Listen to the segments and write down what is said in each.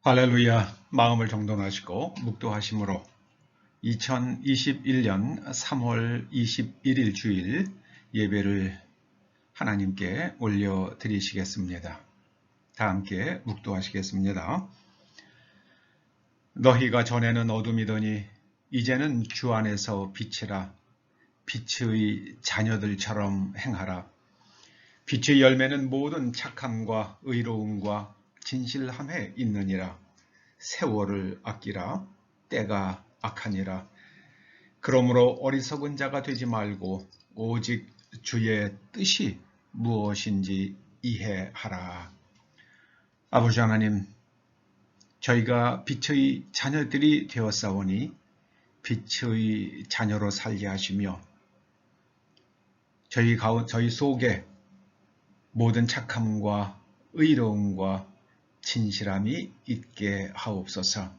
할렐루야. 마음을 정돈하시고 묵도하심으로 2021년 3월 21일 주일 예배를 하나님께 올려드리시겠습니다. 다 함께 묵도하시겠습니다. 너희가 전에는 어둠이더니 이제는 주 안에서 빛이라. 빛의 자녀들처럼 행하라. 빛의 열매는 모든 착함과 의로움과 진실함에 있느니라. 세월을 아끼라. 때가 악하니라. 그러므로 어리석은 자가 되지 말고 오직 주의 뜻이 무엇인지 이해하라. 아버지 하나님, 저희가 빛의 자녀들이 되었사오니 빛의 자녀로 살게 하시며 저희 속에 모든 착함과 의로움과 진실함이 있게 하옵소서.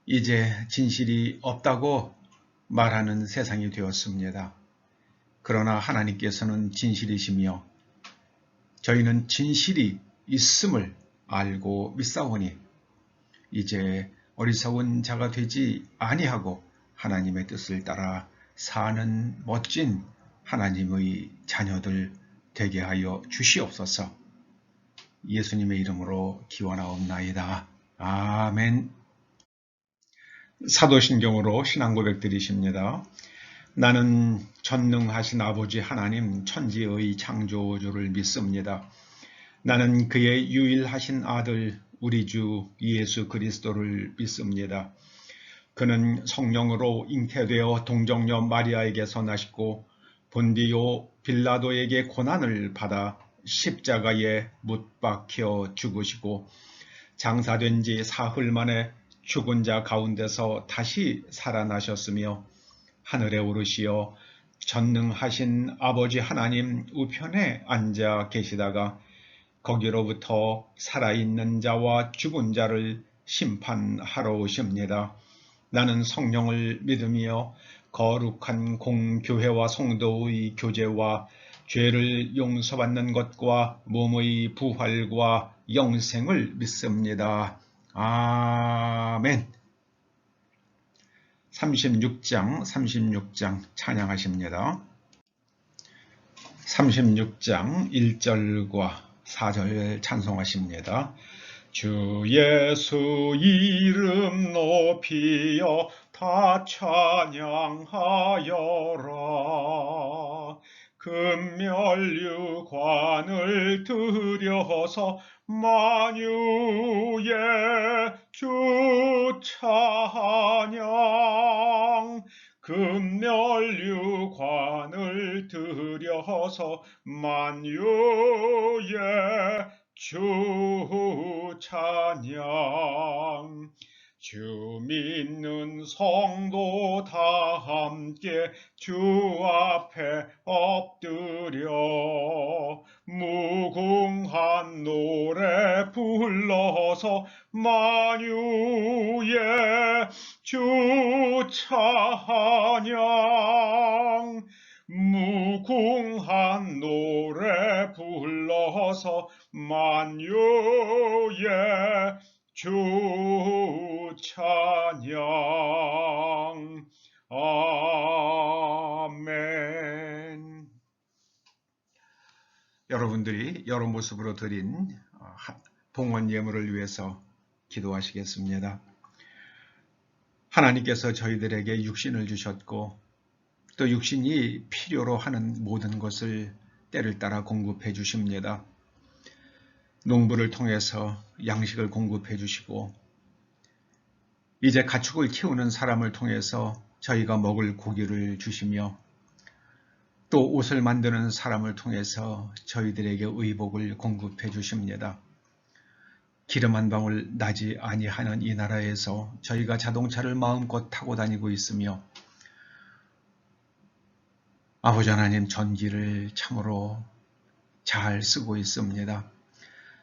이제 진실이 없다고 말하는 세상이 되었습니다. 그러나 하나님께서는 진실이시며 저희는 진실이 있음을 알고 믿사오니 이제 어리석은 자가 되지 아니하고 하나님의 뜻을 따라 사는 멋진 하나님의 자녀들 되게 하여 주시옵소서. 예수님의 이름으로 기원하옵나이다. 아멘. 사도신경으로 신앙고백 드리십니다. 나는 전능하신 아버지 하나님 천지의 창조주를 믿습니다. 나는 그의 유일하신 아들 우리 주 예수 그리스도를 믿습니다. 그는 성령으로 잉태되어 동정녀 마리아에게서 나시고 본디오 빌라도에게 고난을 받아 십자가에 못 박혀 죽으시고 장사된 지 사흘 만에 죽은 자 가운데서 다시 살아나셨으며 하늘에 오르시어 전능하신 아버지 하나님 우편에 앉아 계시다가 거기로부터 살아있는 자와 죽은 자를 심판하러 오십니다. 나는 성령을 믿으며 거룩한 공교회와 성도의 교제와 죄를 용서받는 것과 몸의 부활과 영생을 믿습니다. 아멘. 36장 찬양하십니다. 36장 1절과 4절 찬송하십니다. 주 예수 이름 높이어 다 찬양하여라. 금면류관을 들여서 만유의 주 찬양. 금면류관을 들여서 만유의 주 찬양. 주 믿는 성도 다 함께 주 앞에 엎드려 무궁한 노래 불러서 만유의 주 찬양. 무궁한 노래 불러서 만유의 주 찬양. 아멘. 여러분들이 여러 모습으로 드린 봉헌 예물을 위해서 기도하시겠습니다. 하나님께서 저희들에게 육신을 주셨고 또 육신이 필요로 하는 모든 것을 때를 따라 공급해 주십니다. 농부를 통해서 양식을 공급해 주시고 이제 가축을 키우는 사람을 통해서 저희가 먹을 고기를 주시며 또 옷을 만드는 사람을 통해서 저희들에게 의복을 공급해 주십니다. 기름 한 방울 나지 아니하는 이 나라에서 저희가 자동차를 마음껏 타고 다니고 있으며 아버지 하나님 전기를 참으로 잘 쓰고 있습니다.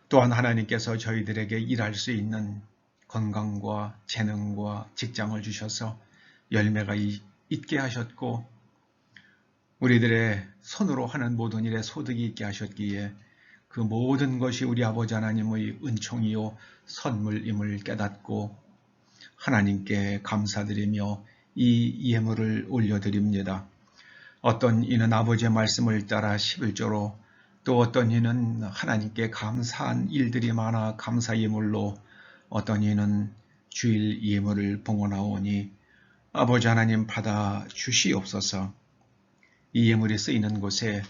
또한 하나님께서 저희들에게 일할 수 있는 건강과 재능과 직장을 주셔서 열매가 있게 하셨고 우리들의 손으로 하는 모든 일에 소득이 있게 하셨기에 그 모든 것이 우리 아버지 하나님의 은총이요 선물임을 깨닫고 하나님께 감사드리며 이 예물을 올려드립니다. 어떤 이는 아버지의 말씀을 따라 11조로, 또 어떤 이는 하나님께 감사한 일들이 많아 감사 예물로, 어떤 이는 주일 예물을 봉헌하오니 아버지 하나님 받아 주시옵소서. 이 예물이 쓰이는 곳에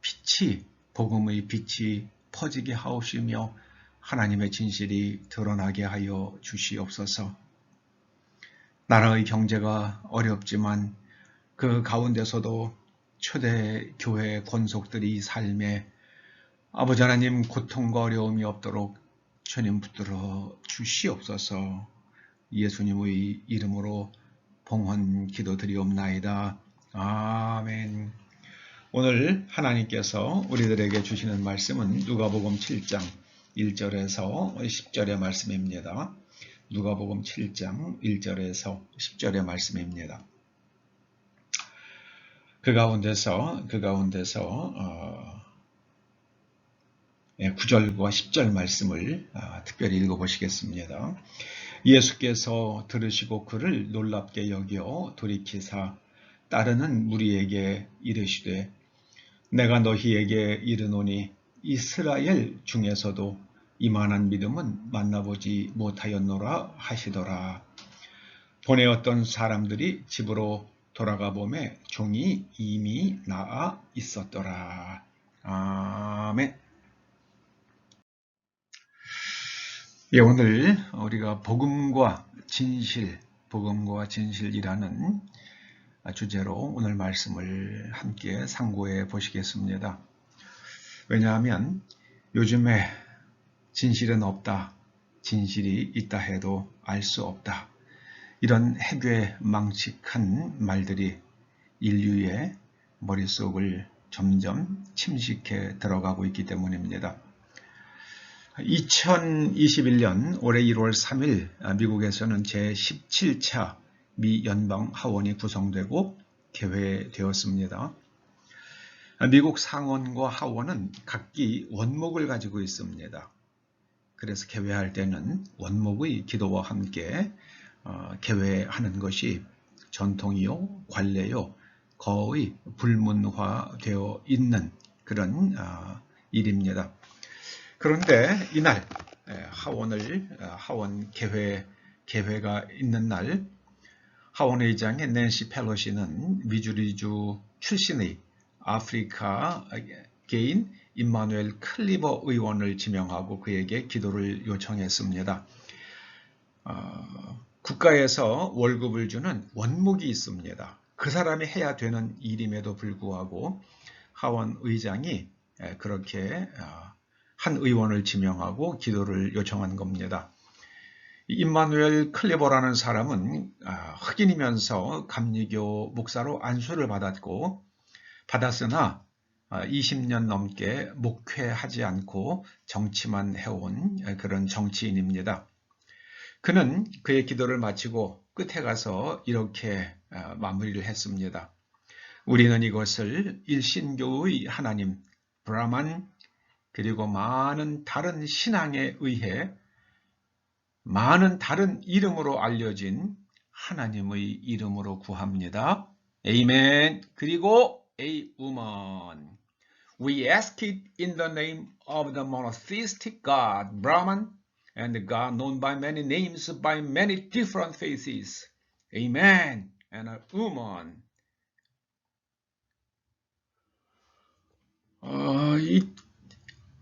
빛이, 복음의 빛이 퍼지게 하옵시며 하나님의 진실이 드러나게 하여 주시옵소서. 나라의 경제가 어렵지만 그 가운데서도 초대교회 권속들이 삶에 아버지 하나님 고통과 어려움이 없도록 주님 붙들어 주시옵소서. 예수님의 이름으로 봉헌 기도드리옵나이다. 아멘. 오늘 하나님께서 우리들에게 주시는 말씀은 누가복음 7장 1절에서 10절의 말씀입니다. 누가복음 7장 1절에서 10절의 말씀입니다. 그 가운데서 9절과 10절 말씀을 특별히 읽어보시겠습니다. 예수께서 들으시고 그를 놀랍게 여겨 돌이키사 따르는 무리에게 이르시되 내가 너희에게 이르노니 이스라엘 중에서도 이만한 믿음은 만나보지 못하였노라 하시더라. 보내었던 사람들이 집으로 돌아가 보매 종이 이미 나아 있었더라. 아멘. 예, 오늘 우리가 복음과 진실이라는 주제로 오늘 말씀을 함께 상고해 보시겠습니다. 왜냐하면 요즘에 진실은 없다, 진실이 있다 해도 알 수 없다, 이런 해괴망측한 말들이 인류의 머릿속을 점점 침식해 들어가고 있기 때문입니다. 2021년 올해 1월 3일 미국에서는 제17차 미 연방 하원이 구성되고 개회되었습니다. 미국 상원과 하원은 각기 원목을 가지고 있습니다. 그래서 개회할 때는 원목의 기도와 함께 개회하는 것이 전통이요, 관례요, 거의 불문화되어 있는 그런 일입니다. 그런데 이날 하원 개회가 있는 날 하원의장의 낸시 펠로시는 미주리주 출신의 아프리카계인 임마누엘 클리버 의원을 지명하고 그에게 기도를 요청했습니다. 국가에서 월급을 주는 원목이 있습니다. 그 사람이 해야 되는 일임에도 불구하고 하원 의장이 그렇게 한 의원을 지명하고 기도를 요청한 겁니다. 임마누엘 클리버라는 사람은 흑인이면서 감리교 목사로 안수를 받았으나 20년 넘게 목회하지 않고 정치만 해온 그런 정치인입니다. 그는 그의 기도를 마치고 끝에 가서 이렇게 마무리를 했습니다. 우리는 이것을 일신교의 하나님 브라만 그리고 많은 다른 신앙에 의해 많은 다른 이름으로 알려진 하나님의 이름으로 구합니다. 아멘. 그리고 a woman. We ask it in the name of the monotheistic God, Brahman, and the God known by many names, by many different faces. Amen. And a woman.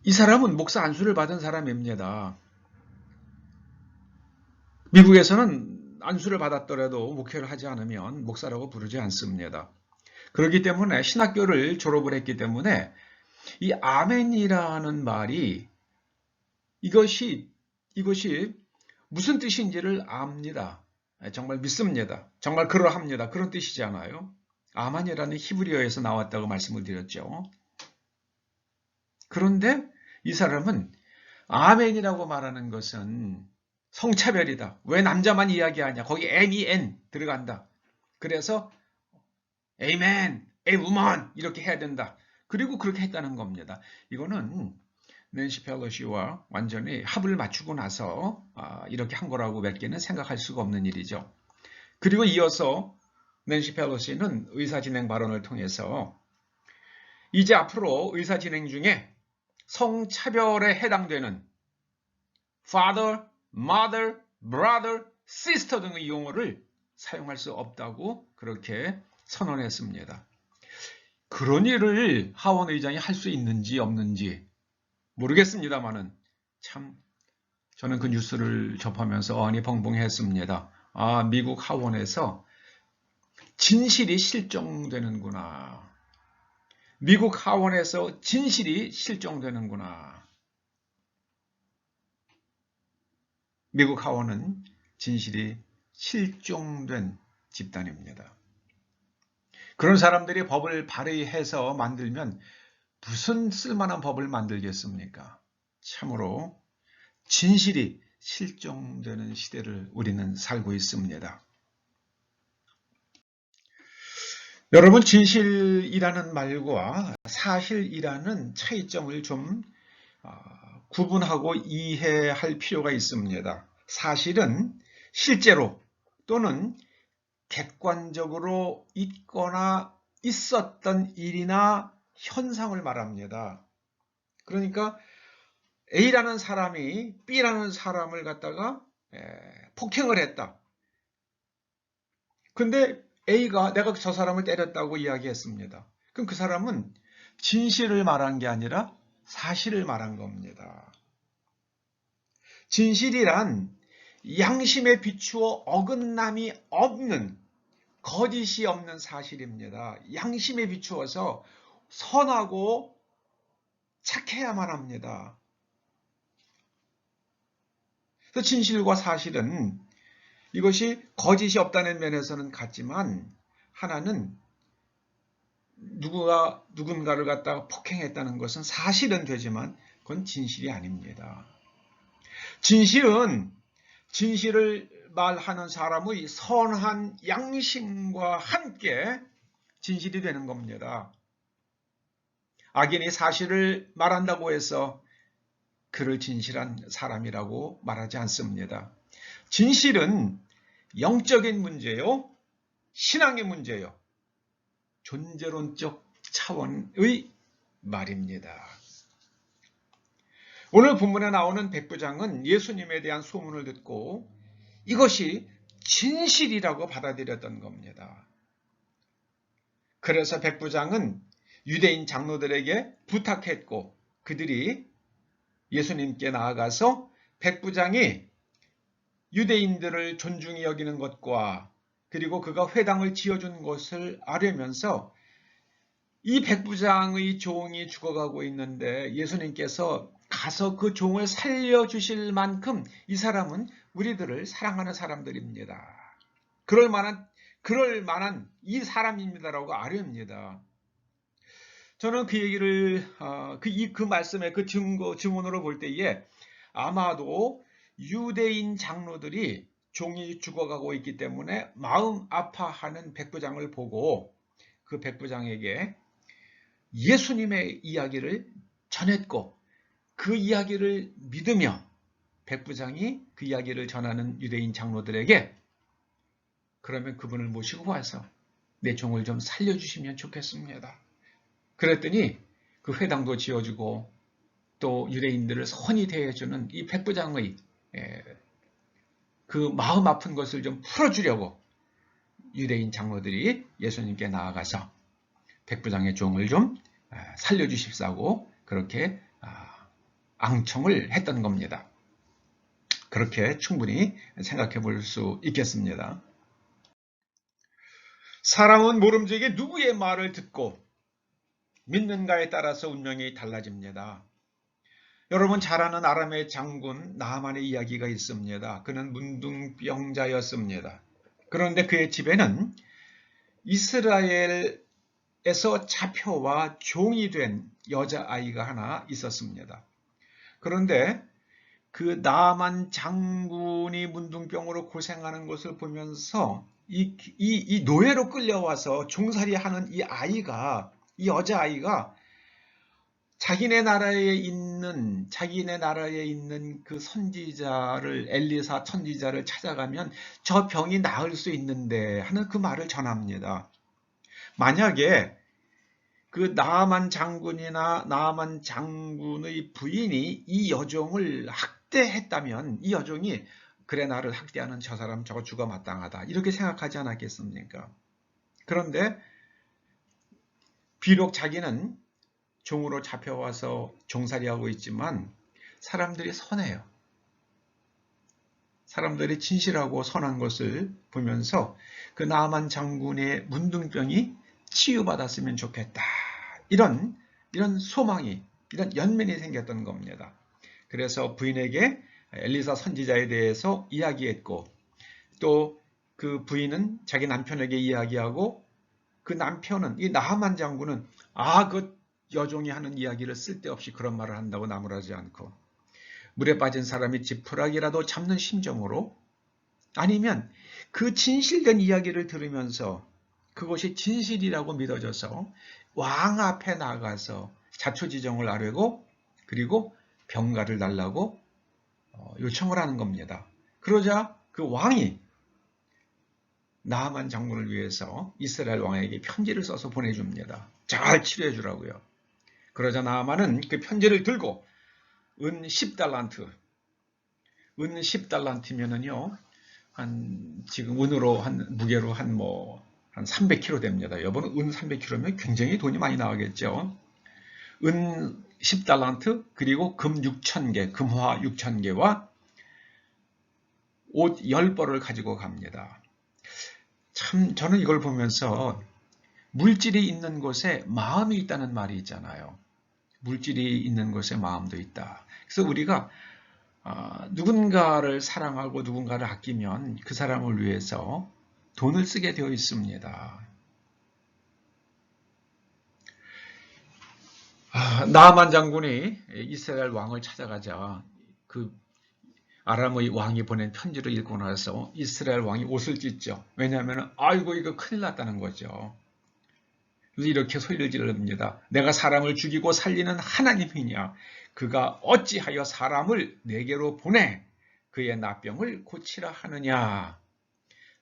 이 사람은 목사 안수를 받은 사람입니다. 미국에서는 안수를 받았더라도 목회를 하지 않으면 목사라고 부르지 않습니다. 그렇기 때문에 신학교를 졸업을 했기 때문에 이 아멘이라는 말이 이것이 무슨 뜻인지를 압니다. 정말 믿습니다. 정말 그러합니다. 그런 뜻이잖아요. 아멘이라는 히브리어에서 나왔다고 말씀을 드렸죠. 그런데 이 사람은 아멘이라고 말하는 것은 성차별이다. 왜 남자만 이야기하냐? 거기 men 들어간다. 그래서 amen, a woman 이렇게 해야 된다. 그리고 그렇게 했다는 겁니다. 이거는 낸시 펠로시와 완전히 합을 맞추고 나서 이렇게 한 거라고 몇 개는 생각할 수가 없는 일이죠. 그리고 이어서 낸시 펠로시는 의사진행 발언을 통해서 이제 앞으로 의사진행 중에 성차별에 해당되는 father, mother, brother, sister 등의 용어를 사용할 수 없다고 그렇게 선언했습니다. 그런 일을 하원 의장이 할 수 있는지 없는지 모르겠습니다만은 참 저는 그 뉴스를 접하면서 어안이 벙벙했습니다. 미국 하원에서 진실이 실종되는구나. 미국 하원에서 진실이 실종되는구나. 미국 하원은 진실이 실종된 집단입니다. 그런 사람들이 법을 발의해서 만들면 무슨 쓸만한 법을 만들겠습니까? 참으로 진실이 실종되는 시대를 우리는 살고 있습니다. 여러분, 진실이라는 말과 사실이라는 차이점을 좀 구분하고 이해할 필요가 있습니다. 사실은 실제로 또는 객관적으로 있거나 있었던 일이나 현상을 말합니다. 그러니까 A라는 사람이 B라는 사람을 갖다가 폭행을 했다. 근데 A가 내가 저 사람을 때렸다고 이야기했습니다. 그럼 그 사람은 진실을 말한 게 아니라 사실을 말한 겁니다. 진실이란 양심에 비추어 어긋남이 없는, 거짓이 없는 사실입니다. 양심에 비추어서 선하고 착해야만 합니다. 그래서 진실과 사실은 이것이 거짓이 없다는 면에서는 같지만 하나는 누군가를 갖다가 폭행했다는 것은 사실은 되지만 그건 진실이 아닙니다. 진실은 진실을 말하는 사람의 선한 양심과 함께 진실이 되는 겁니다. 악인이 사실을 말한다고 해서 그를 진실한 사람이라고 말하지 않습니다. 진실은 영적인 문제요, 신앙의 문제요, 존재론적 차원의 말입니다. 오늘 본문에 나오는 백부장은 예수님에 대한 소문을 듣고 이것이 진실이라고 받아들였던 겁니다. 그래서 백부장은 유대인 장로들에게 부탁했고 그들이 예수님께 나아가서 백부장이 유대인들을 존중히 여기는 것과 그리고 그가 회당을 지어준 것을 아뢰면서 이 백부장의 종이 죽어가고 있는데 예수님께서 가서 그 종을 살려주실 만큼 이 사람은 우리들을 사랑하는 사람들입니다. 그럴 만한 이 사람입니다라고 아뢰입니다. 저는 그 얘기를 그 말씀의 그 증언으로 볼 때에 아마도 유대인 장로들이 종이 죽어가고 있기 때문에 마음 아파하는 백부장을 보고 그 백부장에게 예수님의 이야기를 전했고 그 이야기를 믿으며 백부장이 그 이야기를 전하는 유대인 장로들에게 그러면 그분을 모시고 와서 내 종을 좀 살려주시면 좋겠습니다. 그랬더니 그 회당도 지어주고 또 유대인들을 선히 대해주는 이 백부장의 그 마음 아픈 것을 좀 풀어주려고 유대인 장로들이 예수님께 나아가서 백부장의 종을 좀 살려주십사고 그렇게 앙청을 했던 겁니다. 그렇게 충분히 생각해 볼 수 있겠습니다. 사람은 모름지기 누구의 말을 듣고 믿는가에 따라서 운명이 달라집니다. 여러분 잘 아는 아람의 장군 나하만의 이야기가 있습니다. 그는 문둥병자였습니다. 그런데 그의 집에는 이스라엘에서 잡혀와 종이 된 여자아이가 하나 있었습니다. 그런데 그 나하만 장군이 문둥병으로 고생하는 것을 보면서 이 노예로 끌려와서 종살이하는 이 여자아이가 자기네 나라에 있는 그 선지자를, 엘리사 선지자를 찾아가면 저 병이 나을 수 있는데 하는 그 말을 전합니다. 만약에 그 나아만 장군이나 나아만 장군의 부인이 이 여종을 학대했다면 이 여종이 그래 나를 학대하는 저 사람 저거 죽어 마땅하다 이렇게 생각하지 않았겠습니까? 그런데 비록 자기는 종으로 잡혀와서 종살이하고 있지만 사람들이 선해요. 사람들이 진실하고 선한 것을 보면서 그 나아만 장군의 문둥병이 치유받았으면 좋겠다. 이런 소망이, 이런 연민이 생겼던 겁니다. 그래서 부인에게 엘리사 선지자에 대해서 이야기했고 또 그 부인은 자기 남편에게 이야기하고 그 남편은, 이 나아만 장군은 그 여종이 하는 이야기를 쓸데없이 그런 말을 한다고 나무라지 않고 물에 빠진 사람이 지푸라기라도 잡는 심정으로 아니면 그 진실된 이야기를 들으면서 그것이 진실이라고 믿어져서 왕 앞에 나가서 자초지종을 아뢰고 그리고 병가를 달라고 요청을 하는 겁니다. 그러자 그 왕이 나아만 장군을 위해서 이스라엘 왕에게 편지를 써서 보내줍니다. 잘 치료해 주라고요. 그러자 나아만은 그 편지를 들고 은 10달란트, 은 10달란트면은요, 지금 은으로 무게로 한 300kg 됩니다. 여보는 은 300kg면 굉장히 돈이 많이 나가겠죠. 은 10달란트, 그리고 금 6,000개, 금화 6,000개와 옷 10벌을 가지고 갑니다. 참, 저는 이걸 보면서 물질이 있는 곳에 마음이 있다는 말이 있잖아요. 물질이 있는 곳에 마음도 있다. 그래서 우리가 누군가를 사랑하고 누군가를 아끼면 그 사람을 위해서 돈을 쓰게 되어 있습니다. 나아만 장군이 이스라엘 왕을 찾아가자 그 아람의 왕이 보낸 편지를 읽고 나서 이스라엘 왕이 옷을 찢죠. 왜냐하면 아이고 이거 큰일 났다는 거죠. 그래서 이렇게 소리를 지릅니다. 내가 사람을 죽이고 살리는 하나님이냐? 그가 어찌하여 사람을 내게로 보내 그의 나병을 고치라 하느냐?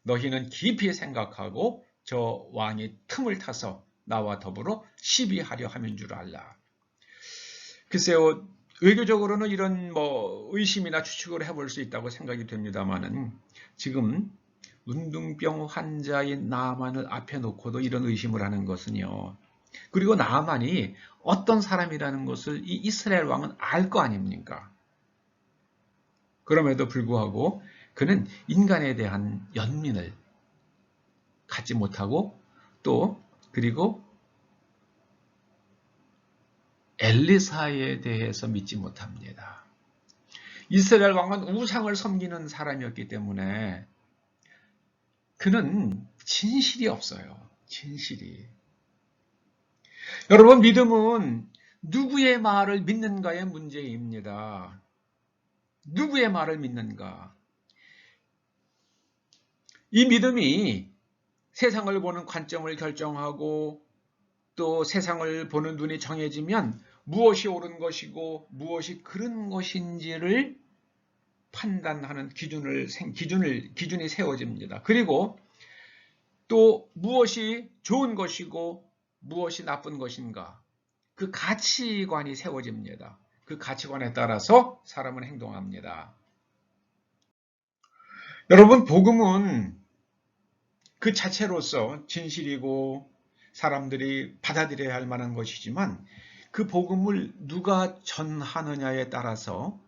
너희는 깊이 생각하고 저 왕이 틈을 타서 나와 더불어 시비하려 함인 줄 알라. 글쎄요, 외교적으로는 이런 의심이나 추측을 해볼 수 있다고 생각이 됩니다만은 지금 운둥병 환자인 나아만을 앞에 놓고도 이런 의심을 하는 것은요. 그리고 나아만이 어떤 사람이라는 것을 이 이스라엘 왕은 알 거 아닙니까? 그럼에도 불구하고 그는 인간에 대한 연민을 갖지 못하고 또 그리고 엘리사에 대해서 믿지 못합니다. 이스라엘 왕은 우상을 섬기는 사람이었기 때문에 그는 진실이 없어요. 진실이. 여러분, 믿음은 누구의 말을 믿는가의 문제입니다. 누구의 말을 믿는가? 이 믿음이 세상을 보는 관점을 결정하고 또 세상을 보는 눈이 정해지면 무엇이 옳은 것이고 무엇이 그른 것인지를 판단하는 기준이 세워집니다. 그리고 또 무엇이 좋은 것이고 무엇이 나쁜 것인가? 그 가치관이 세워집니다. 그 가치관에 따라서 사람은 행동합니다. 여러분, 복음은 그 자체로서 진실이고 사람들이 받아들여야 할 만한 것이지만 그 복음을 누가 전하느냐에 따라서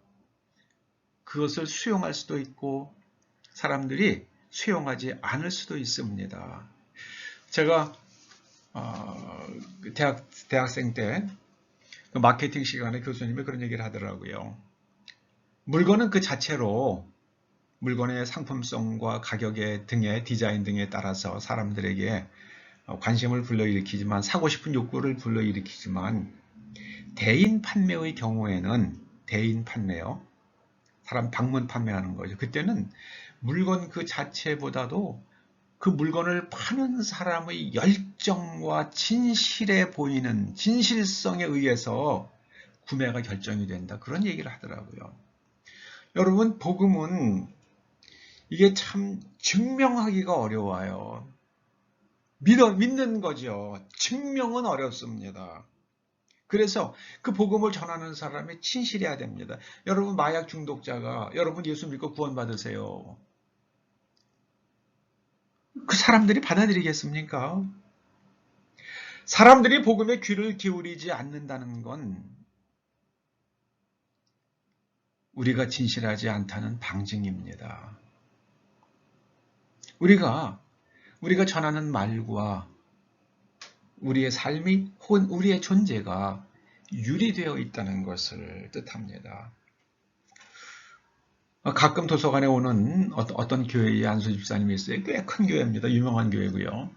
그것을 수용할 수도 있고 사람들이 수용하지 않을 수도 있습니다. 제가 대학생 때 마케팅 시간에 교수님이 그런 얘기를 하더라고요. 물건은 그 자체로 물건의 상품성과 가격의 등의 디자인 등에 따라서 사람들에게 관심을 불러일으키지만 사고 싶은 욕구를 불러일으키지만 대인 판매의 경우에는 대인 판매요. 사람 방문 판매하는 거죠. 그때는 물건 그 자체보다도 그 물건을 파는 사람의 열정과 진실에 보이는 진실성에 의해서 구매가 결정이 된다. 그런 얘기를 하더라고요. 여러분, 복음은 이게 참 증명하기가 어려워요. 믿는 거죠. 증명은 어렵습니다. 그래서 그 복음을 전하는 사람이 진실해야 됩니다. 여러분, 마약 중독자가 여러분 예수 믿고 구원받으세요. 그 사람들이 받아들이겠습니까? 사람들이 복음에 귀를 기울이지 않는다는 건 우리가 진실하지 않다는 방증입니다. 우리가 전하는 말과 우리의 삶이 혹은 우리의 존재가 유리되어 있다는 것을 뜻합니다. 가끔 도서관에 오는 어떤 교회의 안수 집사님이 있어요. 꽤 큰 교회입니다. 유명한 교회고요.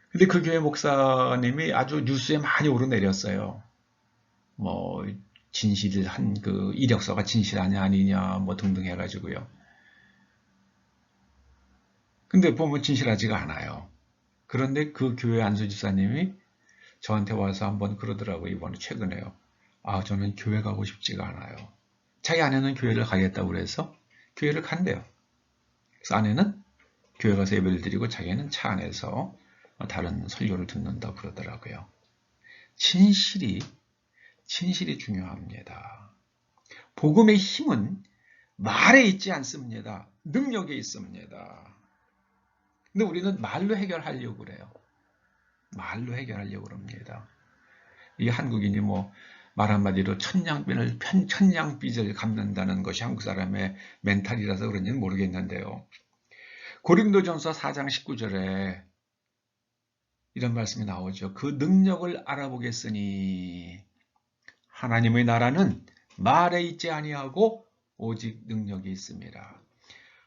근데 그 교회 목사님이 아주 뉴스에 많이 오르내렸어요. 뭐 진실한 그 이력서가 진실하냐 아니냐 뭐 등등 해가지고요. 근데 보면 진실하지가 않아요. 그런데 그 교회 안수 집사님이 저한테 와서 한번 그러더라고요. 이번에 최근에요. 저는 교회 가고 싶지가 않아요. 자기 아내는 교회를 가겠다고 그래서 교회를 간대요. 그래서 아내는 교회 가서 예배를 드리고 자기는 차 안에서 다른 설교를 듣는다 그러더라고요. 진실이 중요합니다. 복음의 힘은 말에 있지 않습니다. 능력에 있습니다. 근데 우리는 말로 해결하려고 그래요. 말로 해결하려고 그럽니다. 이 한국인이 말 한마디로 천냥빚을 갚는다는 것이 한국 사람의 멘탈이라서 그런지는 모르겠는데요. 고린도전서 4장 19절에 이런 말씀이 나오죠. 그 능력을 알아보겠으니 하나님의 나라는 말에 있지 아니하고 오직 능력이 있습니다.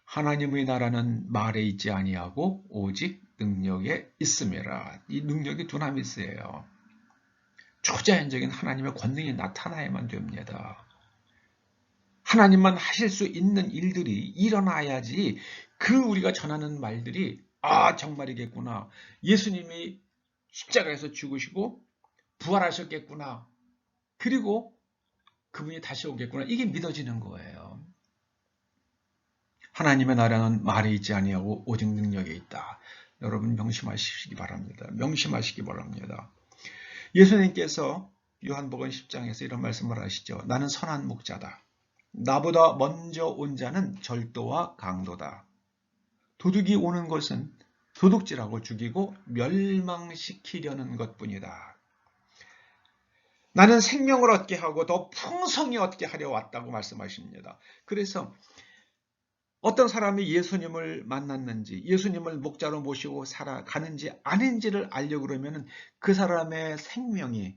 하나님의 나라는 말에 있지 아니하고 오직 능력에 있습니다. 이 능력이 두나미스예요. 초자연적인 하나님의 권능이 나타나야만 됩니다. 하나님만 하실 수 있는 일들이 일어나야지 그 우리가 전하는 말들이 정말이겠구나. 예수님이 십자가에서 죽으시고 부활하셨겠구나. 그리고 그분이 다시 오겠구나. 이게 믿어지는 거예요. 하나님의 나라는 말에 있지 아니하고 오직 능력에 있다. 여러분 명심하시기 바랍니다. 명심하시기 바랍니다. 예수님께서 요한복음 10장에서 이런 말씀을 하시죠. 나는 선한 목자다. 나보다 먼저 온 자는 절도와 강도다. 도둑이 오는 것은 도둑질하고 죽이고 멸망시키려는 것뿐이다. 나는 생명을 얻게 하고 더 풍성히 얻게 하려 왔다고 말씀하십니다. 그래서 어떤 사람이 예수님을 만났는지 예수님을 목자로 모시고 살아가는지 아닌지를 알려고 그러면 그 사람의 생명이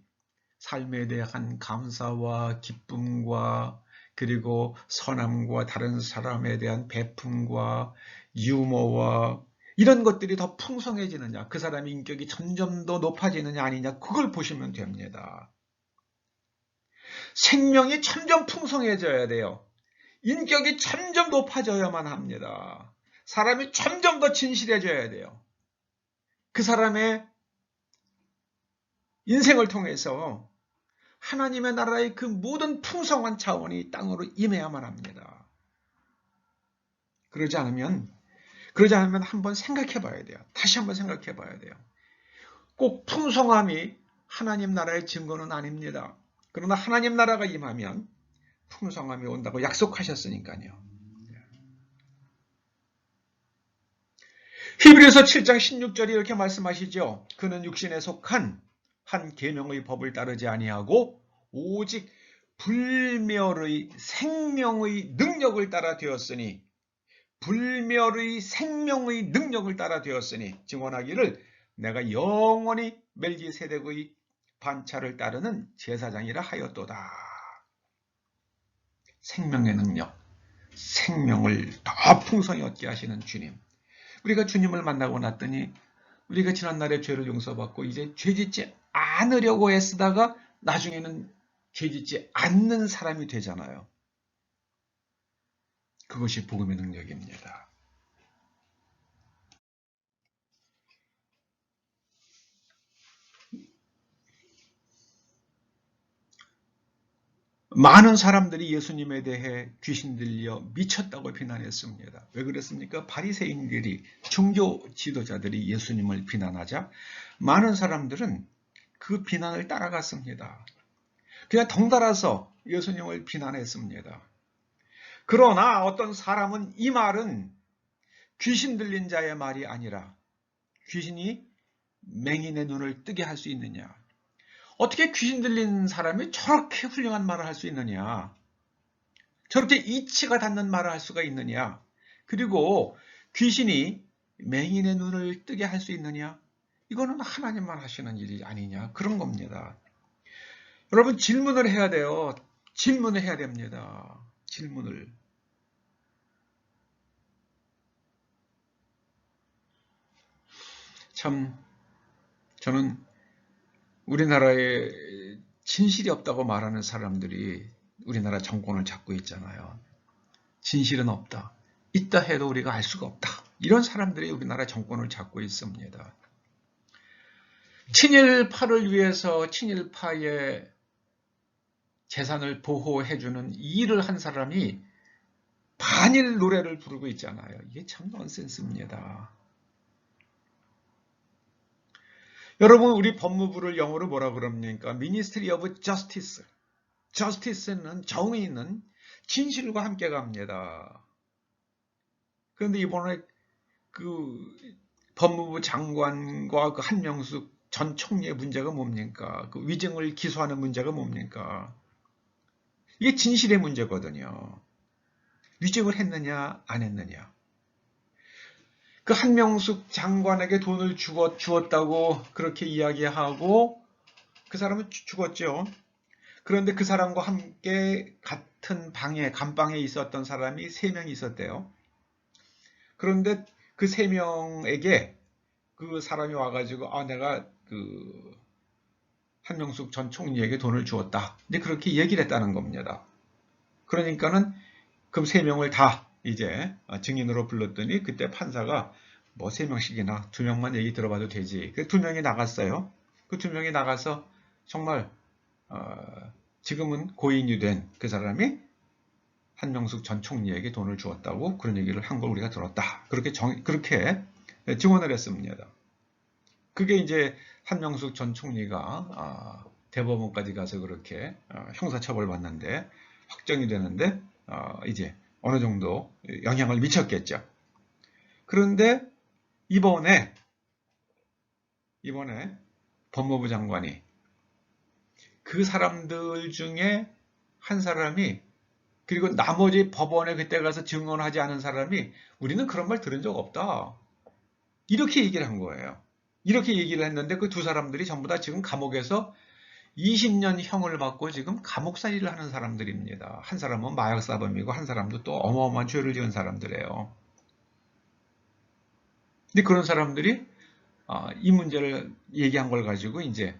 삶에 대한 감사와 기쁨과 그리고 선함과 다른 사람에 대한 베품과 유머와 이런 것들이 더 풍성해지느냐, 그 사람의 인격이 점점 더 높아지느냐 아니냐, 그걸 보시면 됩니다. 생명이 점점 풍성해져야 돼요. 인격이 점점 높아져야만 합니다. 사람이 점점 더 진실해져야 돼요. 그 사람의 인생을 통해서 하나님의 나라의 그 모든 풍성한 차원이 땅으로 임해야만 합니다. 그러지 않으면 한번 생각해 봐야 돼요. 다시 한번 생각해 봐야 돼요. 꼭 풍성함이 하나님 나라의 증거는 아닙니다. 그러나 하나님 나라가 임하면 풍성함이 온다고 약속하셨으니까요. 히브리서 7장 16절이 이렇게 말씀하시죠. 그는 육신에 속한 한 계명의 법을 따르지 아니하고 오직 불멸의 생명의 능력을 따라 되었으니 증언하기를 내가 영원히 멜기세덱의 반차를 따르는 제사장이라 하였도다. 생명의 능력, 생명을 더 풍성히 얻게 하시는 주님. 우리가 주님을 만나고 났더니 우리가 지난날에 죄를 용서받고 이제 죄짓지 않으려고 애쓰다가 나중에는 죄짓지 않는 사람이 되잖아요. 그것이 복음의 능력입니다. 많은 사람들이 예수님에 대해 귀신 들려 미쳤다고 비난했습니다. 왜 그랬습니까? 바리새인들이, 종교 지도자들이 예수님을 비난하자 많은 사람들은 그 비난을 따라갔습니다. 그냥 덩달아서 예수님을 비난했습니다. 그러나 어떤 사람은 이 말은 귀신 들린 자의 말이 아니라 귀신이 맹인의 눈을 뜨게 할 수 있느냐? 어떻게 귀신 들린 사람이 저렇게 훌륭한 말을 할 수 있느냐? 저렇게 이치가 닿는 말을 할 수가 있느냐? 그리고 귀신이 맹인의 눈을 뜨게 할 수 있느냐? 이거는 하나님만 하시는 일이 아니냐? 그런 겁니다. 여러분, 질문을 해야 돼요. 질문을 해야 됩니다. 질문을. 참, 저는 우리나라에 진실이 없다고 말하는 사람들이 우리나라 정권을 잡고 있잖아요. 진실은 없다. 있다 해도 우리가 알 수가 없다. 이런 사람들이 우리나라 정권을 잡고 있습니다. 친일파를 위해서 친일파의 재산을 보호해주는 이 일을 한 사람이 반일 노래를 부르고 있잖아요. 이게 참 넌센스입니다. 여러분, 우리 법무부를 영어로 뭐라 그럽니까? Ministry of Justice. Justice는 정의 있는 진실과 함께 갑니다. 그런데 이번에 그 법무부 장관과 그 한명숙 전 총리의 문제가 뭡니까? 그 위증을 기소하는 문제가 뭡니까? 이게 진실의 문제거든요. 위증을 했느냐, 안 했느냐. 그 한명숙 장관에게 돈을 주었다고 그렇게 이야기하고 그 사람은 죽었죠. 그런데 그 사람과 함께 같은 방에, 감방에 있었던 사람이 3명이 있었대요. 그런데 그 3명에게 그 사람이 와가지고 내가 그 한명숙 전 총리에게 돈을 주었다. 근데 그렇게 얘기를 했다는 겁니다. 그러니까는 그 3명을 다 이제 증인으로 불렀더니 그때 판사가 뭐 3명씩이나 2명만 얘기 들어봐도 되지. 그 2명이 나갔어요. 그 2명이 나가서 정말 지금은 고인이 된 그 사람이 한명숙 전 총리에게 돈을 주었다고 그런 얘기를 한 걸 우리가 들었다. 그렇게 증언을 했습니다. 그게 이제 한명숙 전 총리가 대법원까지 가서 그렇게 형사처벌 받는데 확정이 되는데 이제 어느 정도 영향을 미쳤겠죠. 그런데 이번에 법무부 장관이 그 사람들 중에 한 사람이 그리고 나머지 법원에 그때 가서 증언하지 않은 사람이 우리는 그런 말 들은 적 없다. 이렇게 얘기를 한 거예요. 이렇게 얘기를 했는데 그 2 사람들이 전부 다 지금 감옥에서 20년 형을 받고 지금 감옥살이를 하는 사람들입니다. 한 사람은 마약사범이고 한 사람도 또 어마어마한 죄를 지은 사람들이에요. 근데 그런 사람들이 이 문제를 얘기한 걸 가지고 이제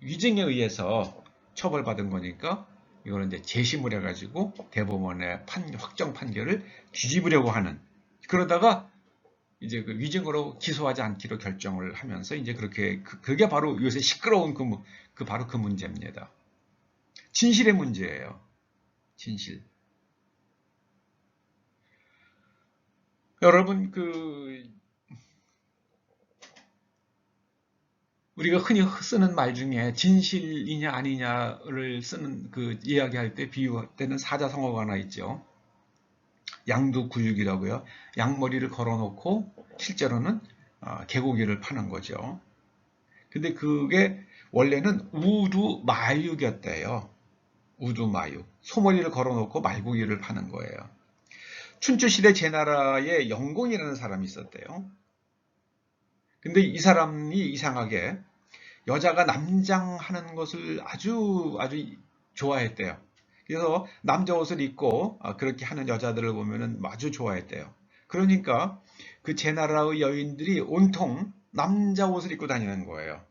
위증에 의해서 처벌받은 거니까 이거는 이제 재심을 해가지고 대법원의 확정 판결을 뒤집으려고 하는, 그러다가 이제 그 위증으로 기소하지 않기로 결정을 하면서 이제 그게 바로 요새 시끄러운 바로 그 문제입니다. 진실의 문제예요. 진실. 여러분, 우리가 흔히 쓰는 말 중에 진실이냐 아니냐를 쓰는 이야기할 때 비유할 때는 사자성어가 하나 있죠. 양두구육이라고요. 양머리를 걸어놓고 실제로는 개고기를 파는 거죠. 근데 그게 원래는 우두마육이었대요. 우두마육. 소머리를 걸어놓고 말고기를 파는 거예요. 춘추시대 제나라에 영공이라는 사람이 있었대요. 근데 이 사람이 이상하게 여자가 남장하는 것을 아주 좋아했대요. 그래서 남자 옷을 입고 그렇게 하는 여자들을 보면은 아주 좋아했대요. 그러니까 그 제나라의 여인들이 온통 남자 옷을 입고 다니는 거예요.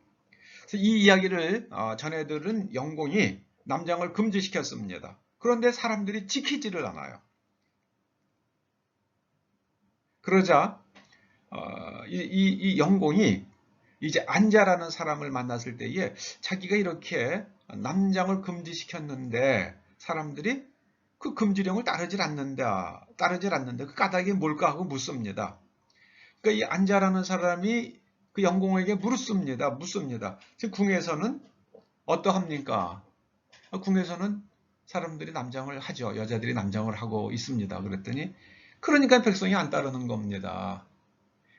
그래서 이 이야기를 전해들은 영공이 남장을 금지시켰습니다. 그런데 사람들이 지키지를 않아요. 그러자 이 영공이 이제 안자라는 사람을 만났을 때에 자기가 이렇게 남장을 금지시켰는데 사람들이 그 금지령을 따르질 않는데 그 까닭이 뭘까 하고 묻습니다. 그러니까 이 안자라는 사람이 그 영공에게 묻습니다. 지금 궁에서는 어떠합니까? 궁에서는 사람들이 남장을 하죠. 여자들이 남장을 하고 있습니다. 그랬더니 그러니까 백성이 안 따르는 겁니다.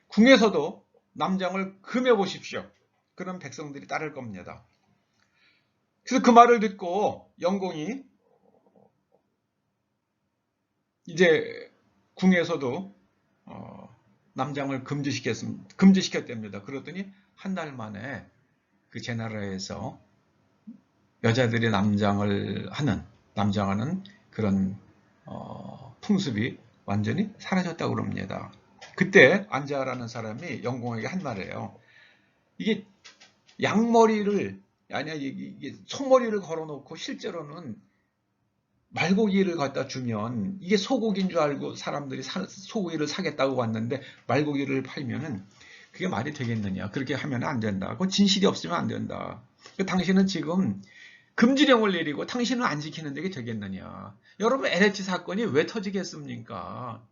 궁에서도 남장을 금해 보십시오. 그럼 백성들이 따를 겁니다. 그래서 그 말을 듣고 영공이 이제 궁에서도 남장을 금지시켰답니다. 그러더니 한 달 만에 그 제나라에서 여자들이 남장하는 그런 풍습이 완전히 사라졌다고 그럽니다. 그때 안자라는 사람이 영공에게 한 말이에요. 이게 양머리를 이게 소머리를 걸어놓고 실제로는 말고기를 갖다 주면 이게 소고기인 줄 알고 사람들이 소고기를 사겠다고 왔는데 말고기를 팔면은 그게 말이 되겠느냐. 그렇게 하면 안 된다. 그건 진실이 없으면 안 된다. 당신은 지금 금지령을 내리고 당신은 안 지키는데 이게 되겠느냐. 여러분 LH 사건이 왜 터지겠습니까?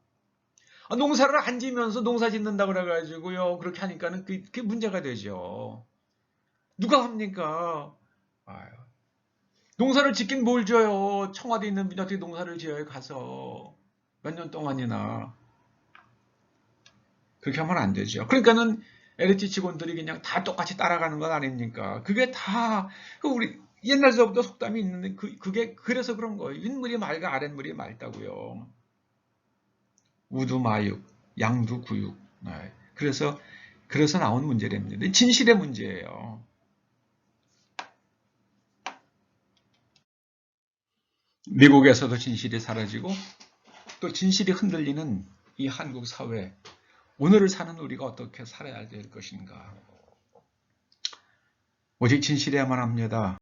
농사를 안 지면서 농사 짓는다 그래가지고요. 그렇게 하니까는 그게 문제가 되죠. 누가 합니까? 아유. 농사를 짓긴 뭘 져요. 청와대에 있는 분이 어떻게 농사를 지어요. 가서 몇 년 동안이나. 그렇게 하면 안 되죠. 그러니까는 LH 직원들이 그냥 다 똑같이 따라가는 건 아닙니까? 그게 다 우리 옛날서부터 속담이 있는데 그게 그래서 그런 거예요. 윗물이 맑아 아랫물이 맑다고요. 우두 마육, 양두 구육. 네. 그래서 나온 문제랍니다. 진실의 문제예요. 미국에서도 진실이 사라지고 또 진실이 흔들리는 이 한국 사회, 오늘을 사는 우리가 어떻게 살아야 될 것인가. 오직 진실해야만 합니다.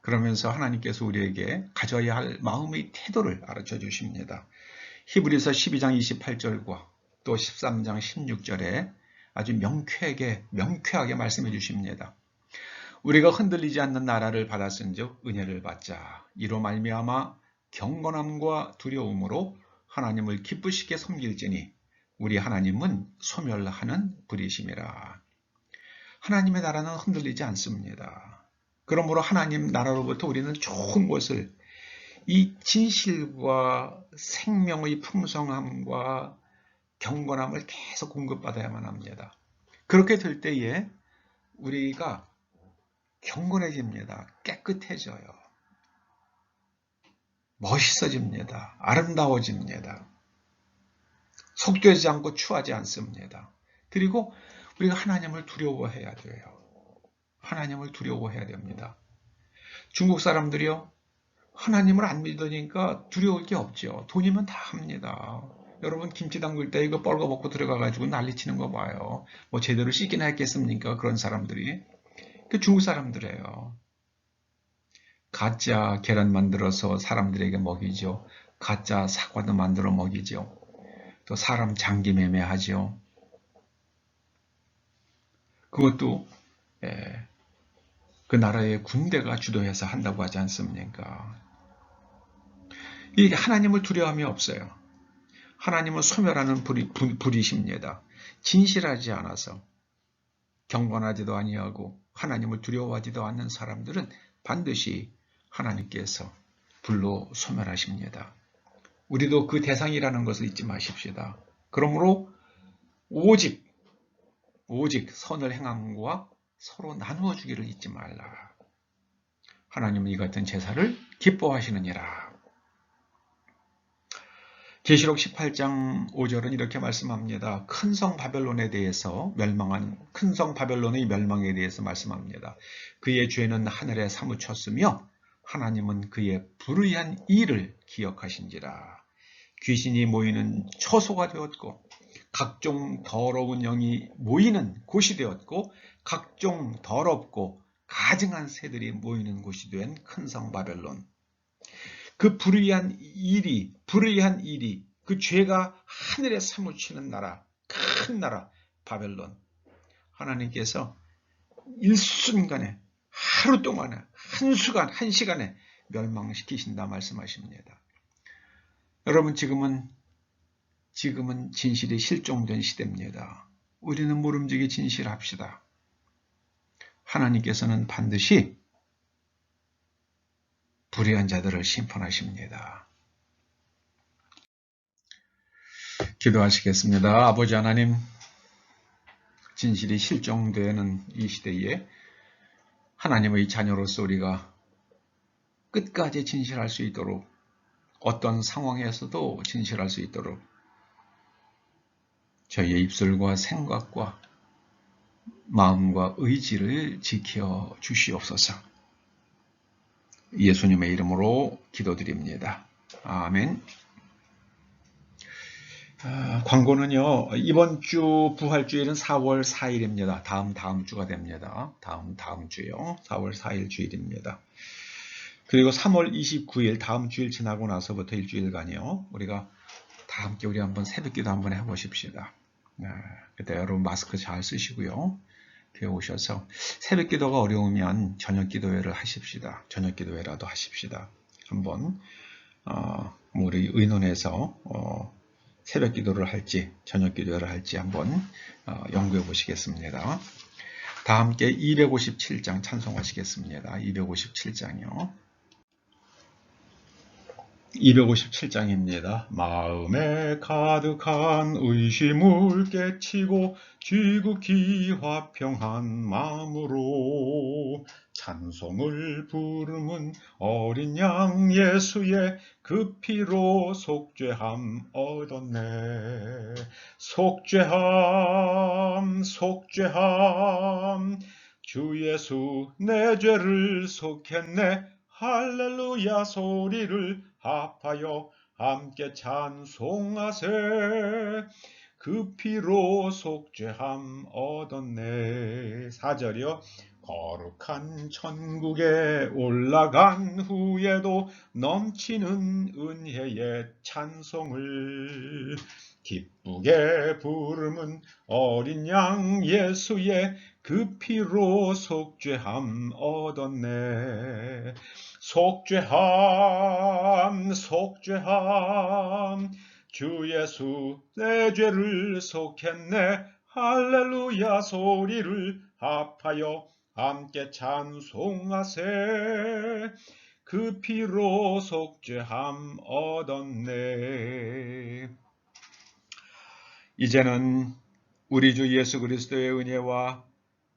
그러면서 하나님께서 우리에게 가져야 할 마음의 태도를 가르쳐 주십니다. 히브리서 12장 28절과 또 13장 16절에 아주 명쾌하게 말씀해 주십니다. 우리가 흔들리지 않는 나라를 받았은즉 은혜를 받자. 이로 말미암아 경건함과 두려움으로 하나님을 기쁘시게 섬길지니 우리 하나님은 소멸하는 분이심이라. 하나님의 나라는 흔들리지 않습니다. 그러므로 하나님 나라로부터 우리는 좋은 것을 이 진실과 생명의 풍성함과 경건함을 계속 공급받아야만 합니다. 그렇게 될 때에 우리가 경건해집니다. 깨끗해져요. 멋있어집니다. 아름다워집니다. 속되지 않고 추하지 않습니다. 그리고 우리가 하나님을 두려워해야 돼요. 하나님을 두려워해야 됩니다. 중국 사람들이요. 하나님을 안 믿으니까 두려울 게 없죠. 돈이면 다 합니다. 여러분 김치 담글 때 이거 뻘거벗고 들어가가지고 난리치는 거 봐요. 뭐 제대로 씻기나 했겠습니까? 그런 사람들이. 그 중국 사람들이에요. 가짜 계란 만들어서 사람들에게 먹이죠. 가짜 사과도 만들어 먹이죠. 또 사람 장기 매매하죠. 그것도 그 나라의 군대가 주도해서 한다고 하지 않습니까? 이게 하나님을 두려움이 없어요. 하나님은 소멸하는 불이십니다. 진실하지 않아서 경건하지도 아니하고 하나님을 두려워하지도 않는 사람들은 반드시 하나님께서 불로 소멸하십니다. 우리도 그 대상이라는 것을 잊지 마십시다. 그러므로 오직 선을 행함과 서로 나누어 주기를 잊지 말라. 하나님은 이 같은 제사를 기뻐하시느니라. 계시록 18장 5절은 이렇게 말씀합니다. 큰 성 바벨론에 대해서 큰 성 바벨론의 멸망에 대해서 말씀합니다. 그의 죄는 하늘에 사무쳤으며 하나님은 그의 불의한 일을 기억하신지라. 귀신이 모이는 처소가 되었고 각종 더러운 영이 모이는 곳이 되었고 각종 더럽고 가증한 새들이 모이는 곳이 된 큰 성 바벨론. 그 불의한 일이 그 죄가 하늘에 사무치는 나라, 큰 나라 바벨론. 하나님께서 일순간에 하루 동안에 한순간, 한시간에 멸망시키신다 말씀하십니다. 여러분, 지금은 진실이 실종된 시대입니다. 우리는 모름지기 진실합시다. 하나님께서는 반드시 불의한 자들을 심판하십니다. 기도하시겠습니다. 아버지 하나님, 진실이 실종되는 이 시대에 하나님의 자녀로서 우리가 끝까지 진실할 수 있도록, 어떤 상황에서도 진실할 수 있도록 저희의 입술과 생각과 마음과 의지를 지켜 주시옵소서. 예수님의 이름으로 기도드립니다. 아멘. 광고는요, 이번 주 부활주일은 4월 4일입니다. 다음 주가 됩니다. 다음 주요. 4월 4일 주일입니다. 그리고 3월 29일 다음 주일 지나고 나서부터 일주일간이요. 우리가 다 함께 우리 한번 새벽기도 한번 해보십시다. 그때 여러분 마스크 잘 쓰시고요. 교회 오셔서 새벽기도가 어려우면 저녁기도회를 하십시다. 저녁기도회라도 하십시다. 한번 우리 의논해서 새벽기도를 할지 저녁기도회를 할지 한번 연구해 보시겠습니다. 다 함께 257장 찬송하시겠습니다. 257장이요. 257장입니다. 마음에 가득한 의심을 깨치고 지극히 화평한 마음으로 찬송을 부르는 어린 양 예수의 그 피로 속죄함 얻었네. 속죄함 주 예수 내 죄를 속했네. 할렐루야 소리를 합하여 함께 찬송하세. 그 피로 속죄함 얻었네. 4절이요. 거룩한 천국에 올라간 후에도 넘치는 은혜의 찬송을 기쁘게 부르는 어린 양 예수의 그 피로 속죄함 얻었네. 속죄함 주 예수 내 죄를 속했네. 할렐루야 소리를 합하여 함께 찬송하세. 그 피로 속죄함 얻었네. 이제는 우리 주 예수 그리스도의 은혜와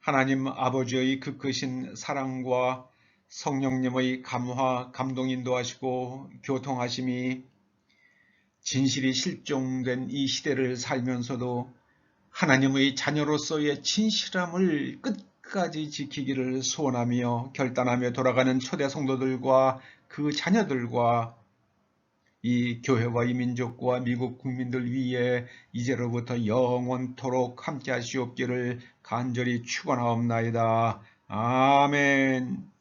하나님 아버지의 그 크신 사랑과 성령님의 감화, 감동 인도하시고 교통하심이 진실이 실종된 이 시대를 살면서도 하나님의 자녀로서의 진실함을 끝까지 지키기를 소원하며 결단하며 돌아가는 초대 성도들과 그 자녀들과 이 교회와 이 민족과 미국 국민들 위에 이제로부터 영원토록 함께 하시옵기를 간절히 축원하옵나이다. 아멘.